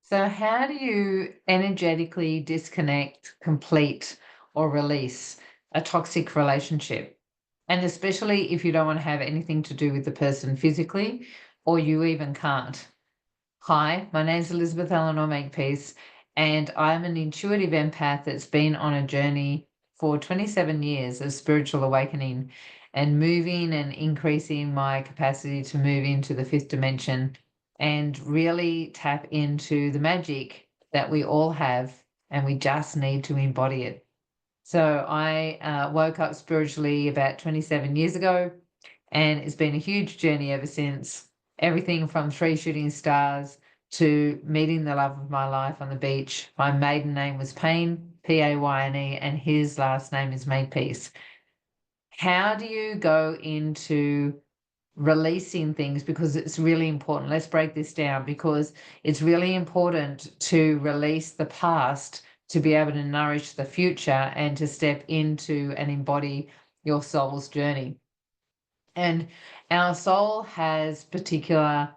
So, how do you energetically disconnect, complete, or release a toxic relationship? And especially if you don't want to have anything to do with the person physically, or you even can't. Hi, my name's Elizabeth Eleanor Makepeace, and I'm an intuitive empath that's been on a journey for 27 years of spiritual awakening and moving and increasing my capacity to move into the fifth dimension and really tap into the magic that we all have, and we just need to embody it. So I woke up spiritually about 27 years ago, and it's been a huge journey ever since. Everything from 3 shooting stars to meeting the love of my life on the beach. My maiden name was Payne, Payne, and his last name is Makepeace. How do you go into releasing things? Because it's really important. Let's break this down, because it's really important to release the past to be able to nourish the future and to step into and embody your soul's journey. And our soul has particular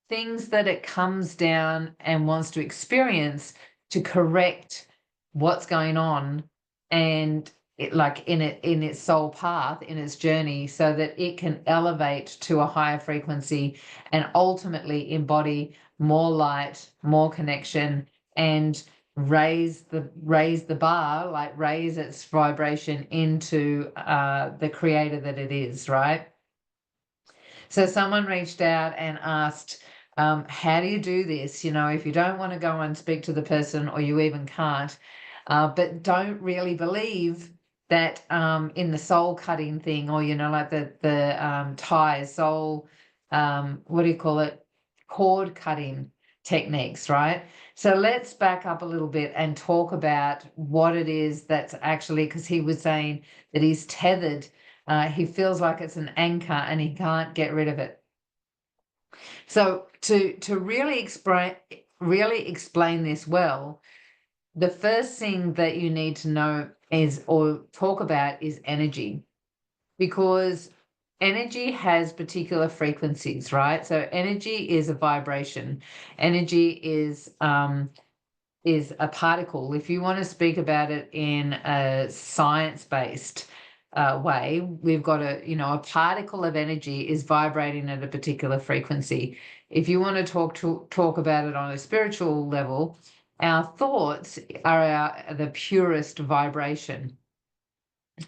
things that it comes down and wants to experience to correct what's going on, and it, like in its soul path, in its journey, so that it can elevate to a higher frequency and ultimately embody more light, more connection, and raise the bar, like raise its vibration into the creator that it is, right? So someone reached out and asked, how do you do this? If you don't want to go and speak to the person, or you even can't, but don't really believe that in the soul cutting thing, or, like the ties, soul, what do you call it? Cord cutting techniques, right? So let's back up a little bit and talk about what it is that's actually, because he was saying that he's tethered. He feels like it's an anchor and he can't get rid of it. So to really explain this well, the first thing that you need to know is, or talk about, is energy, because energy has particular frequencies, right? So energy is a vibration. Energy is a particle. If you want to speak about it in a science-based way, we've got a particle of energy is vibrating at a particular frequency. If you want to talk about it on a spiritual level, our thoughts are the purest vibration.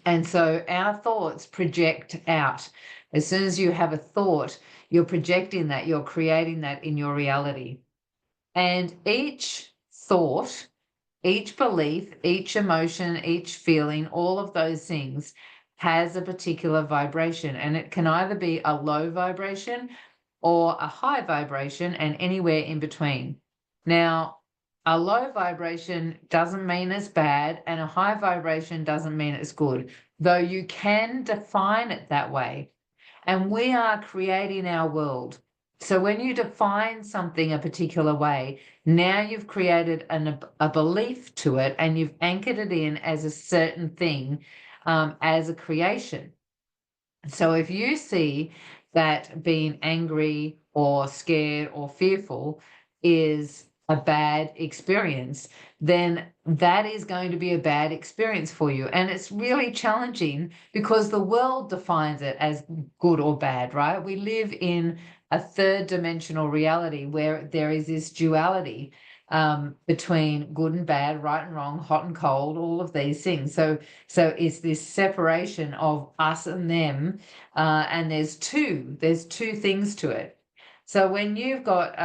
And so our thoughts project out. As soon as you have a thought, you're projecting that, you're creating that in your reality. And each thought, each belief, each emotion, each feeling, all of those things has a particular vibration, and it can either be a low vibration or a high vibration, and anywhere in between. Now, a low vibration doesn't mean it's bad, and a high vibration doesn't mean it's good, though you can define it that way. And we are creating our world. So when you define something a particular way, now you've created a belief to it, and you've anchored it in as a certain thing, as a creation. So if you see that being angry or scared or fearful is a bad experience, then that is going to be a bad experience for you. And it's really challenging because the world defines it as good or bad, right? We live in a third dimensional reality where there is this duality between good and bad, right and wrong, hot and cold, all of these things. So it's this separation of us and them, and there's two things to it. So when you've got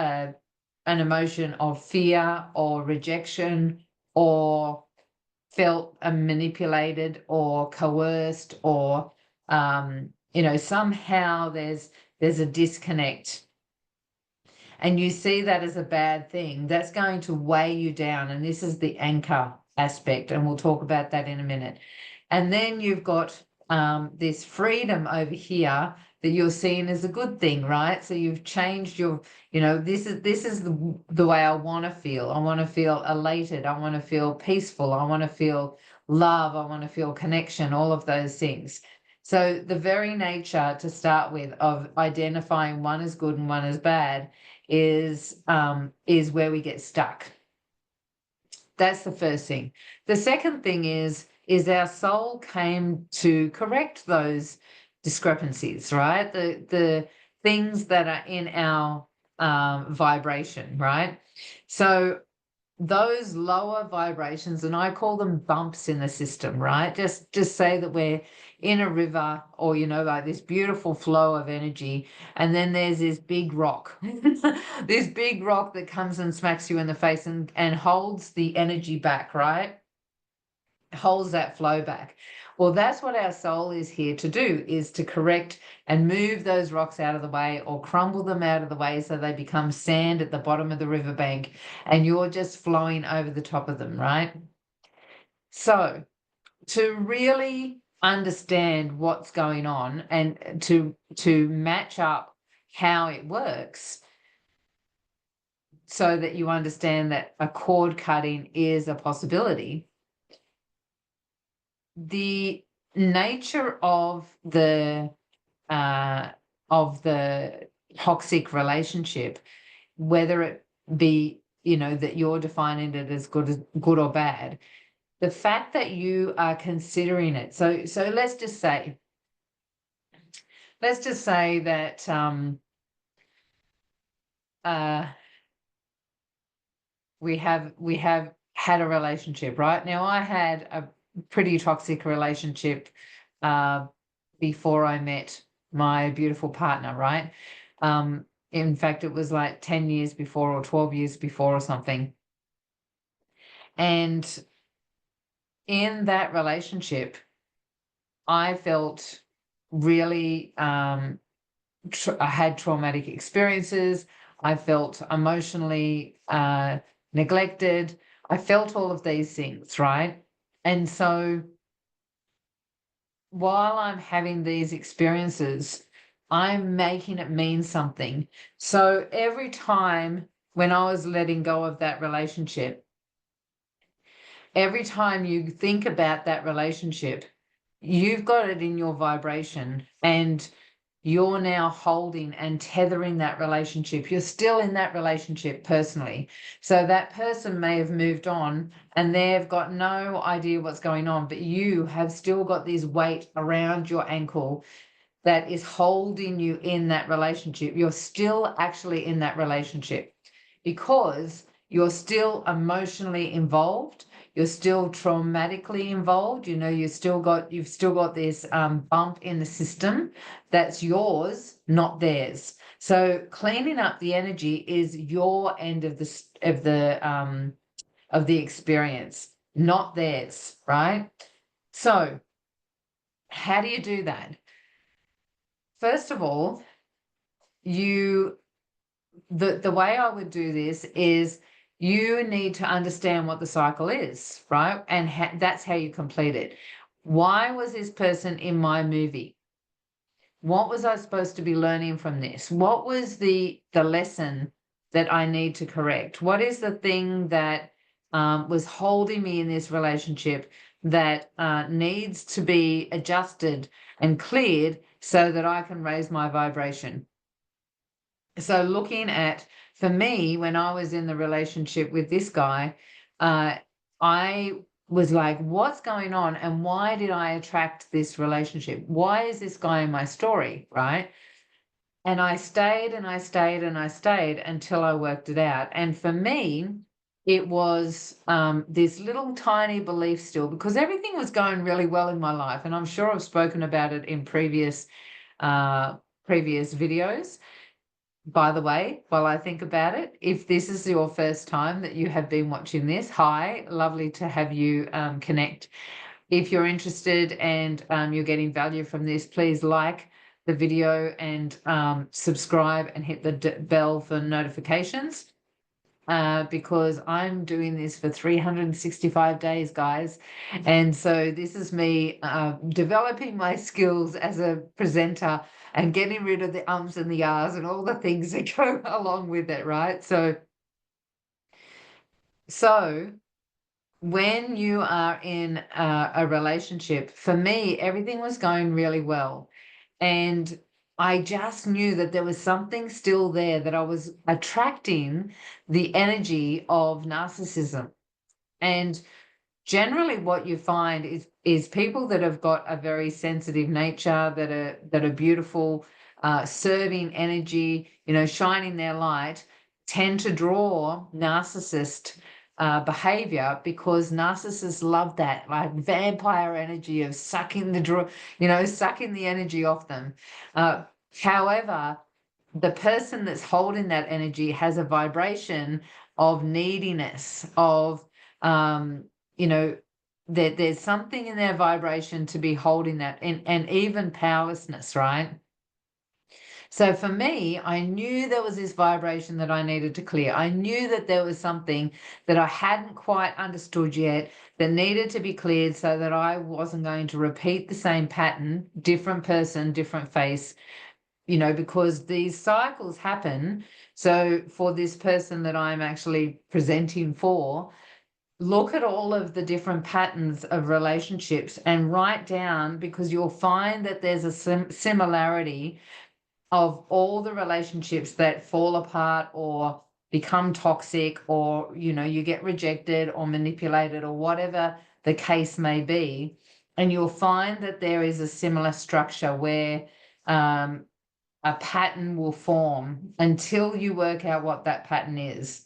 an emotion of fear or rejection, or felt manipulated or coerced, or somehow there's a disconnect, and you see that as a bad thing, that's going to weigh you down. And this is the anchor aspect, and we'll talk about that in a minute. And then you've got this freedom over here that you're seeing as a good thing, right? So you've changed your, this is the way I want to feel. I want to feel elated. I want to feel peaceful. I want to feel love. I want to feel connection, all of those things. So the very nature, to start with, of identifying one as good and one as bad is where we get stuck. That's the first thing. The second thing is our soul came to correct those discrepancies, right? The things that are in our vibration, right? So those lower vibrations, and I call them bumps in the system, right? Just say that we're in a river, or like this beautiful flow of energy, and then there's this big rock this big rock that comes and smacks you in the face and holds the energy back, right? Holds that flow back. Well, that's what our soul is here to do, is to correct and move those rocks out of the way, or crumble them out of the way so they become sand at the bottom of the riverbank and you're just flowing over the top of them, right? So to really understand what's going on and to match up how it works, so that you understand that a cord cutting is a possibility, the nature of the toxic relationship, whether it be that you're defining it as good or bad, the fact that you are considering it. So let's just say that we have had a relationship, right? Now, I had a pretty toxic relationship before I met my beautiful partner, right? In fact, it was like 10 years before, or 12 years before, or something. And in that relationship, I felt really, I had traumatic experiences. I felt emotionally neglected. I felt all of these things, right? And so while I'm having these experiences, I'm making it mean something. So every time when I was letting go of that relationship, every time you think about that relationship, you've got it in your vibration, and you're now holding and tethering that relationship. You're still in that relationship personally. So that person may have moved on and they've got no idea what's going on, but you have still got this weight around your ankle that is holding you in that relationship. You're still actually in that relationship because you're still emotionally involved. You're still traumatically involved. You've still got this bump in the system that's yours, not theirs. So cleaning up the energy is your end of the experience, not theirs, right? So how do you do that? First of all, the way I would do this is, you need to understand what the cycle is, right? And that's how you complete it. Why was this person in my movie? What was I supposed to be learning from this? What was the lesson that I need to correct? What is the thing that was holding me in this relationship that needs to be adjusted and cleared so that I can raise my vibration? So looking at, for me, when I was in the relationship with this guy, I was like, what's going on? And why did I attract this relationship? Why is this guy in my story, right? And I stayed and I stayed and I stayed until I worked it out. And for me, it was this little tiny belief still, because everything was going really well in my life. And I'm sure I've spoken about it in previous videos. By the way, while I think about it, if this is your first time that you have been watching this, hi, lovely to have you connect. If you're interested and you're getting value from this, please like the video and subscribe and hit the bell for notifications, because I'm doing this for 365 days, guys. And so this is me developing my skills as a presenter and getting rid of the ums and the ahs and all the things that go along with it, right? So when you are in a relationship, for me, everything was going really well. And I just knew that there was something still there, that I was attracting the energy of narcissism. And generally what you find is people that have got a very sensitive nature, that are beautiful, serving energy, shining their light, tend to draw narcissist behavior, because narcissists love that, like vampire energy of sucking the energy off them. uh, However, the person that's holding that energy has a vibration of neediness, of you know, that there's something in their vibration to be holding that, and even powerlessness, right? So for me, I knew there was this vibration that I needed to clear. I knew that there was something that I hadn't quite understood yet that needed to be cleared, so that I wasn't going to repeat the same pattern, different person, different face, because these cycles happen. So for this person that I'm actually presenting for, look at all of the different patterns of relationships and write down, because you'll find that there's a similarity of all the relationships that fall apart or become toxic, or you get rejected or manipulated or whatever the case may be. And you'll find that there is a similar structure where a pattern will form until you work out what that pattern is.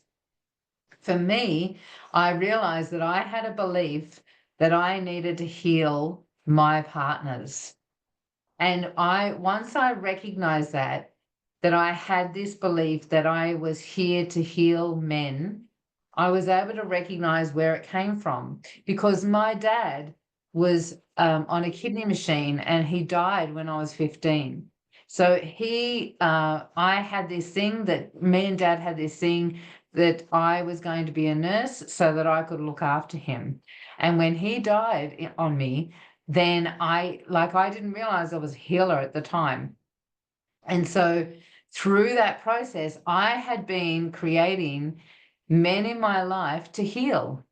For me, I realized that I had a belief that I needed to heal my partners. And once I recognized that I had this belief that I was here to heal men, I was able to recognize where it came from, because my dad was on a kidney machine and he died when I was 15. So I had this thing, that me and dad had this thing, that I was going to be a nurse so that I could look after him. And when he died on me, then I didn't realize I was a healer at the time. And so through that process, I had been creating men in my life to heal.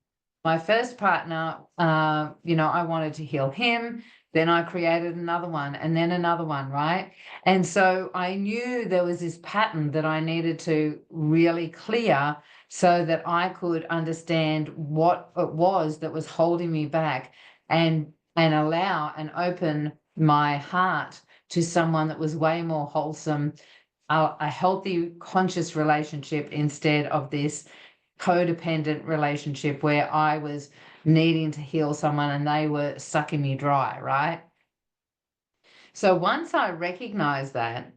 My first partner, I wanted to heal him. Then I created another one, and then another one, right? And so I knew there was this pattern that I needed to really clear, so that I could understand what it was that was holding me back, and allow and open my heart to someone that was way more wholesome, a healthy, conscious relationship, instead of this codependent relationship where I was needing to heal someone and they were sucking me dry, right? So once I recognized that,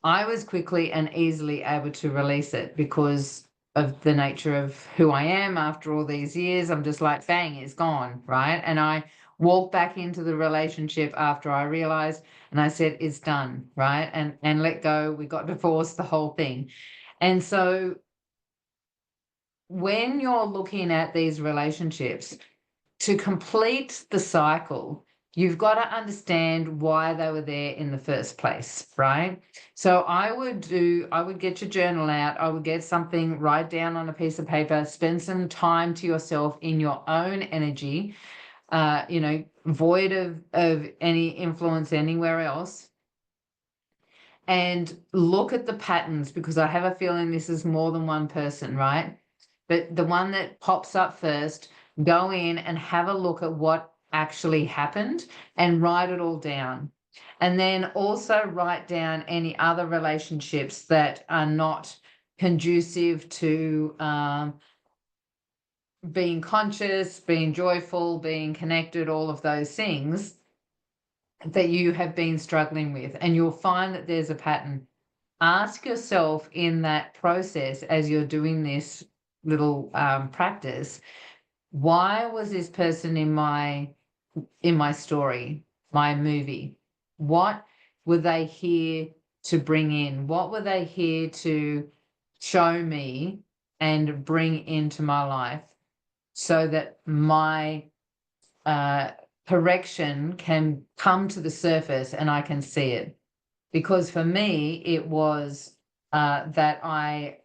I was quickly and easily able to release it, because of the nature of who I am. After all these years, I'm just like, bang, it's gone, right? And I walked back into the relationship after I realized, and I said, it's done, right? And let go. We got divorced, the whole thing. And so when you're looking at these relationships, to complete the cycle, you've got to understand why they were there in the first place, right? So I would get your journal out. I would get something, write down on a piece of paper, spend some time to yourself in your own energy, void of any influence anywhere else, and look at the patterns, because I have a feeling this is more than one person, right? But the one that pops up first, go in and have a look at what actually happened and write it all down. And then also write down any other relationships that are not conducive to being conscious, being joyful, being connected, all of those things that you have been struggling with. And you'll find that there's a pattern. Ask yourself in that process, as you're doing this little practice, why was this person in my story, my movie? What were they here to bring in? What were they here to show me and bring into my life, so that my correction can come to the surface and I can see it? Because for me, it was that I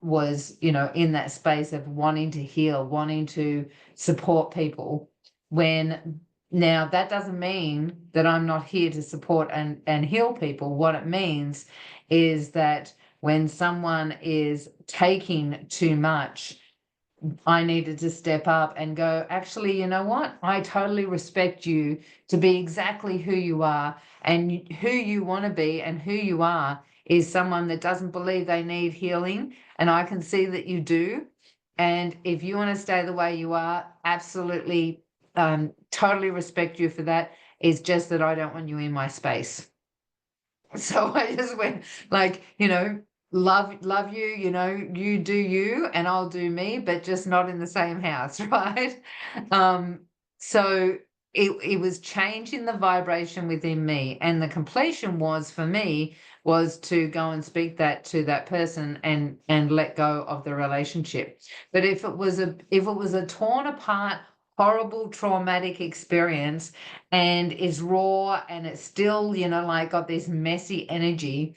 was, in that space of wanting to heal, wanting to support people, when Now, that doesn't mean that I'm not here to support and heal people. What it means is that when someone is taking too much, I needed to step up and go, actually, you know what? I totally respect you to be exactly who you are, and who you want to be and who you are is someone that doesn't believe they need healing. And I can see that you do. And if you want to stay the way you are, absolutely, totally respect you for that. It's just that I don't want you in my space. So I just went like, love you, you do you and I'll do me, but just not in the same house, right? So it was changing the vibration within me. And the completion was for me was to go and speak that to that person and let go of the relationship. But if it was a torn apart, horrible traumatic experience and is raw and it's still, like got this messy energy,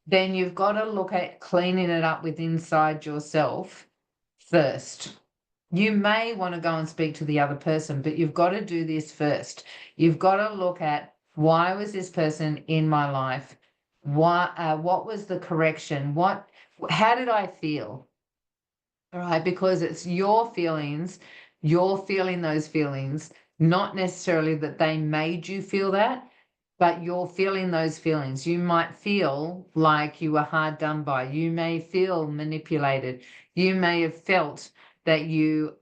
then you've got to look at cleaning it up with inside yourself first. You may want to go and speak to the other person, but you've got to do this first. You've got to look at, why was this person in my life? What was the correction? How did I feel? All right, because it's your feelings, you're feeling those feelings, not necessarily that they made you feel that, but you're feeling those feelings. You might feel like you were hard done by. You may feel manipulated. You may have felt that you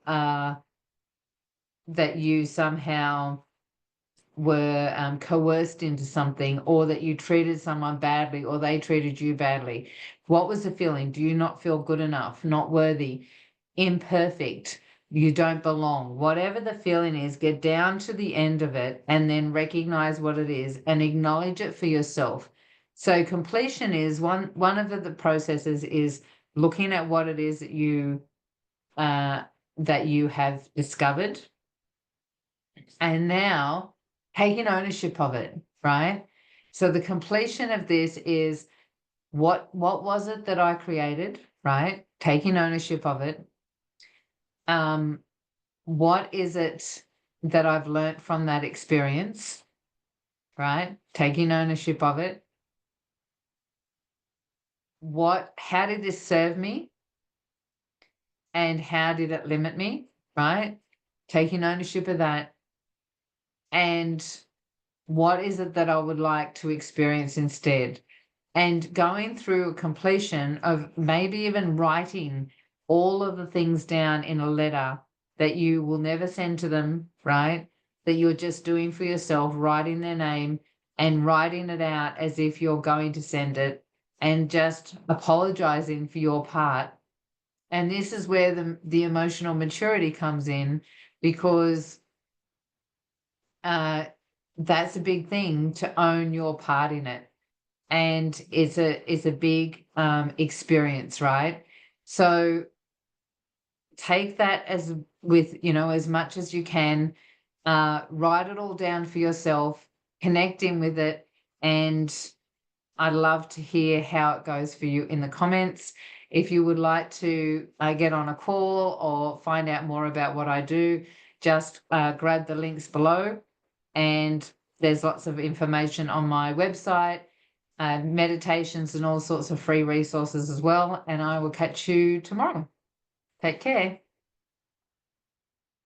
somehow were coerced into something, or that you treated someone badly, or they treated you badly. What was the feeling? Do you not feel good enough, not worthy, imperfect, you don't belong? Whatever the feeling is, get down to the end of it and then recognize what it is and acknowledge it for yourself. So completion is one of the processes, is looking at what it is that you have discovered, and now taking ownership of it, right? So the completion of this is, what was it that I created, right? Taking ownership of it. What is it that I've learned from that experience, right? Taking ownership of it. How did this serve me? And how did it limit me, right? Taking ownership of that. And what is it that I would like to experience instead? And going through a completion of maybe even writing all of the things down in a letter that you will never send to them, right? That you're just doing for yourself, writing their name and writing it out as if you're going to send it, and just apologizing for your part. And this is where the emotional maturity comes in, because that's a big thing, to own your part in it. And it's a big experience, right? So take that as as much as you can, write it all down for yourself, connect in with it, and I'd love to hear how it goes for you in the comments. If you would like to get on a call or find out more about what I do, just grab the links below, and there's lots of information on my website, meditations and all sorts of free resources as well. And I will catch you tomorrow. Take care.